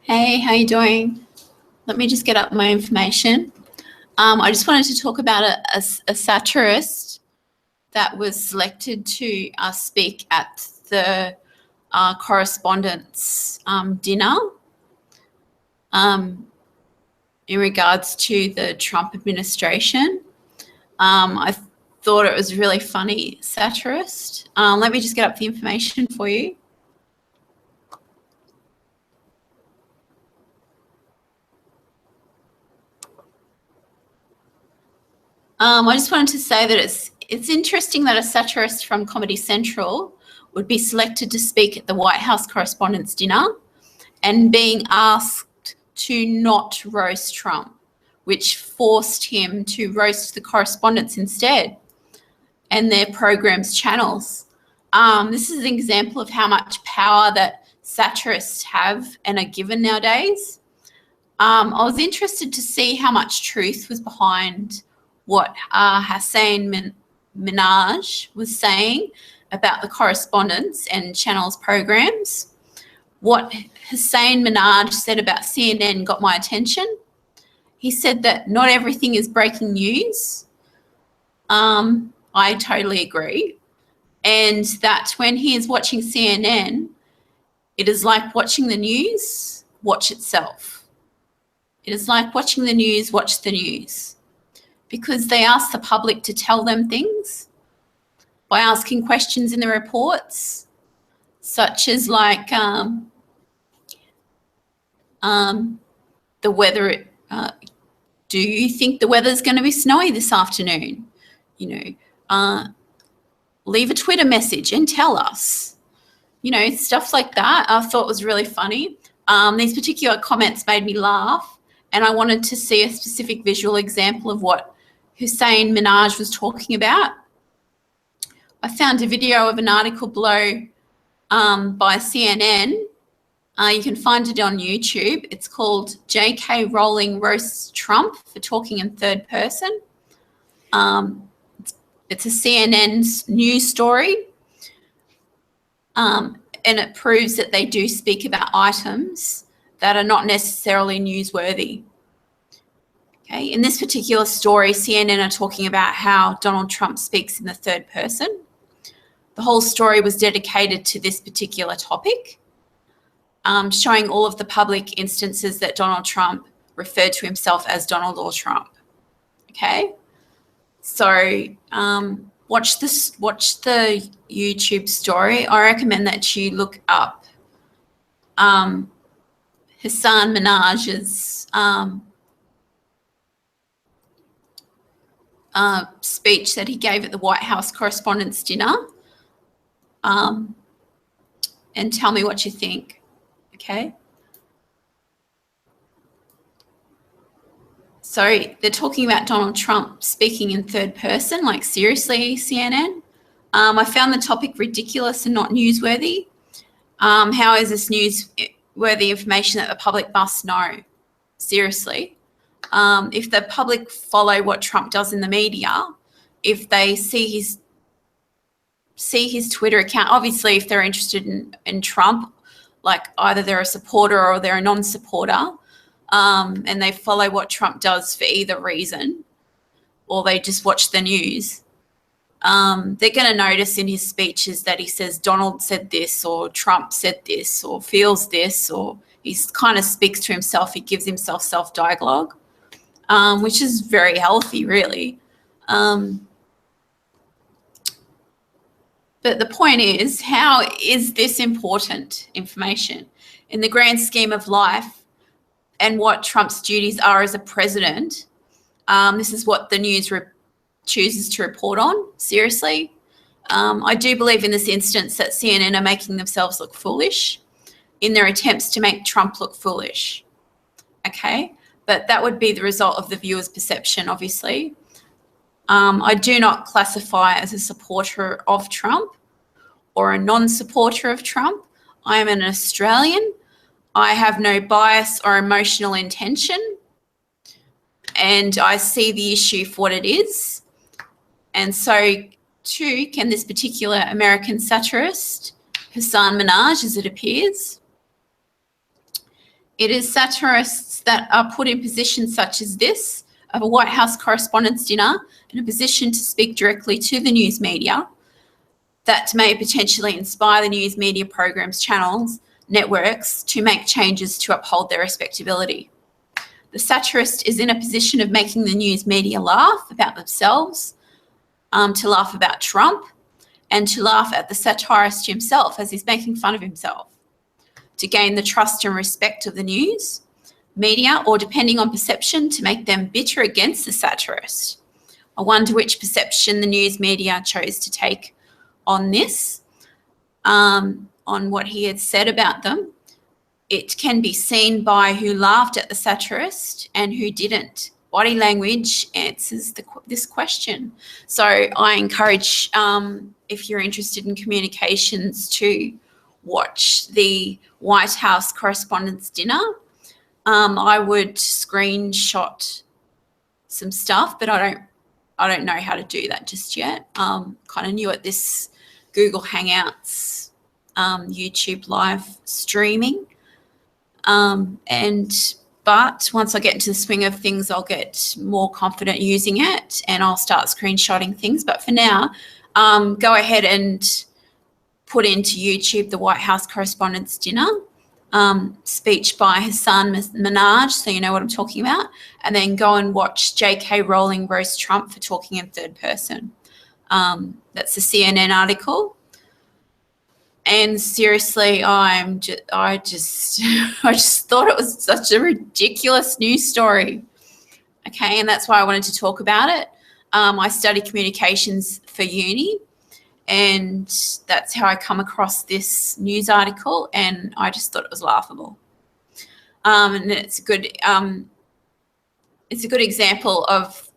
Hey, how you doing? Let me just get up my information. I just wanted to talk about a satirist that was selected to speak at the correspondence dinner in regards to the Trump administration. I thought it was a really funny satirist. Let me just get up the information for you. I just wanted to say that it's interesting that a satirist from Comedy Central would be selected to speak at the White House Correspondents' Dinner and being asked to not roast Trump, which forced him to roast the correspondents instead and their program's channels. This is an example of how much power that satirists have and are given nowadays. I was interested to see how much truth was behind what Hussein Minhaj was saying about the correspondence and channels programs. What Hussein Minhaj said about CNN got my attention. He said that not everything is breaking news. I totally agree. And that when he is watching CNN, it is like watching the news, watch itself. It is like watching the news, watch the news. Because they ask the public to tell them things by asking questions in the reports, such as like the weather. Do you think the weather's going to be snowy this afternoon? Leave a Twitter message and tell us. Stuff like that I thought was really funny. These particular comments made me laugh, and I wanted to see a specific visual example of what Hussein Minhaj was talking about. I found a video of an article below by CNN. You can find it on YouTube. It's called J.K. Rowling Roasts Trump for Talking in Third Person. It's a CNN news story, and it proves that they do speak about items that are not necessarily newsworthy. Okay. In this particular story, CNN are talking about how Donald Trump speaks in the third person. The whole story was dedicated to this particular topic, showing all of the public instances that Donald Trump referred to himself as Donald or Trump. Okay. So watch the YouTube story. I recommend that you look up Hassan Minhaj's speech that he gave at the White House Correspondents' Dinner, and tell me what you think, okay? So they're talking about Donald Trump speaking in third person, like seriously, CNN. I found the topic ridiculous and not newsworthy. How is this newsworthy information that the public must know? Seriously. If the public follow what Trump does in the media, if they see his Twitter account, obviously if they're interested in Trump, like either they're a supporter or they're a non-supporter, and they follow what Trump does for either reason, or they just watch the news, they're going to notice in his speeches that he says Donald said this or Trump said this or feels this, or he kind of speaks to himself. He gives himself self-dialogue. Which is very healthy, really. But the point is, how is this important information in the grand scheme of life and what Trump's duties are as a president? This is what the news chooses to report on, seriously. I do believe in this instance that CNN are making themselves look foolish in their attempts to make Trump look foolish, okay? But that would be the result of the viewer's perception, obviously. I do not classify as a supporter of Trump or a non-supporter of Trump. I am an Australian. I have no bias or emotional intention, and I see the issue for what it is. And so, too, can this particular American satirist, Hassan Minhaj, as it appears. It is satirists that are put in positions such as this, of a White House Correspondents' Dinner, in a position to speak directly to the news media, that may potentially inspire the news media programs, channels, networks to make changes to uphold their respectability. The satirist is in a position of making the news media laugh about themselves, to laugh about Trump, and to laugh at the satirist himself as he's making fun of himself, to gain the trust and respect of the news media, or depending on perception, to make them bitter against the satirist. I wonder which perception the news media chose to take on this, on what he had said about them. It can be seen by who laughed at the satirist and who didn't. Body language answers this question. So I encourage, if you're interested in communications, to watch the White House Correspondents' Dinner. I would screenshot some stuff, but I don't know how to do that just yet. Kind of new at this Google Hangouts, YouTube live streaming. But once I get into the swing of things, I'll get more confident using it and I'll start screenshotting things. But for now, go ahead and put into YouTube the White House Correspondents' Dinner, speech by Hassan Minhaj, so you know what I'm talking about, and then go and watch J.K. Rowling roast Trump for talking in third person. That's a CNN article. And seriously, I just thought it was such a ridiculous news story. Okay, and that's why I wanted to talk about it. I studied communications for uni, and that's how I come across this news article, and I just thought it was laughable. And it's a good example of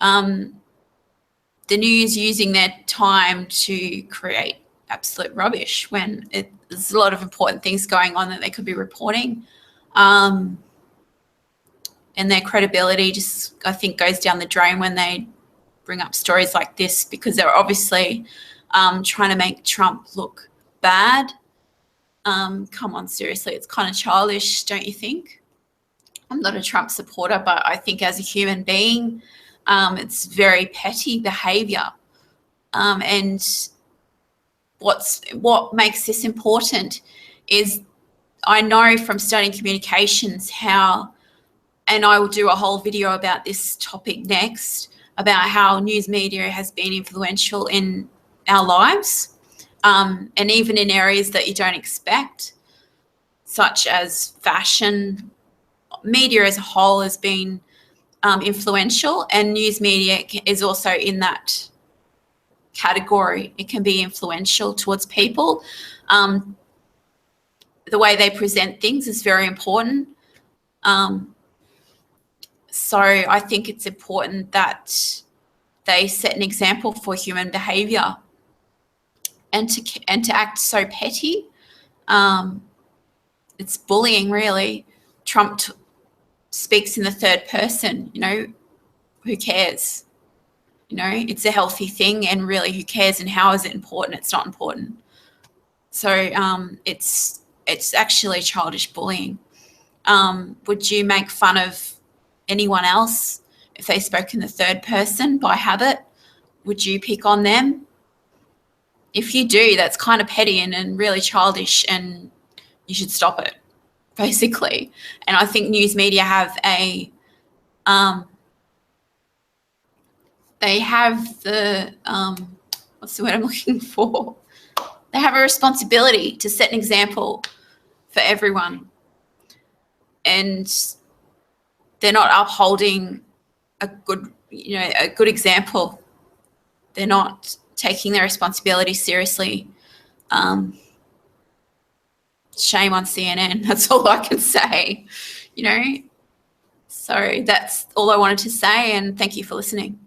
the news using their time to create absolute rubbish when there's a lot of important things going on that they could be reporting. And their credibility just, I think, goes down the drain when they bring up stories like this, because they're obviously trying to make Trump look bad. Come on, seriously, it's kind of childish, don't you think? I'm not a Trump supporter, but I think as a human being, it's very petty behaviour. And what makes this important is, I know from studying communications how, and I will do a whole video about this topic next, about how news media has been influential in our lives, and even in areas that you don't expect, such as fashion. Media as a whole has been influential, and news media is also in that category. It can be influential towards people. The way they present things is very important. So I think it's important that they set an example for human behaviour, and to act so petty. It's bullying, really. Trump speaks in the third person. You know, who cares? You know, it's a healthy thing, and really, who cares? And how is it important? It's not important. So it's actually childish bullying. Would you make fun of anyone else if they spoke in the third person by habit? Would you pick on them? If you do, that's kind of petty and really childish, and you should stop it, basically. And I think news media have they have the, what's the word I'm looking for? They have a responsibility to set an example for everyone. And they're not upholding a good example. They're not taking their responsibility seriously. Shame on CNN. That's all I can say, you know. So that's all I wanted to say, and thank you for listening.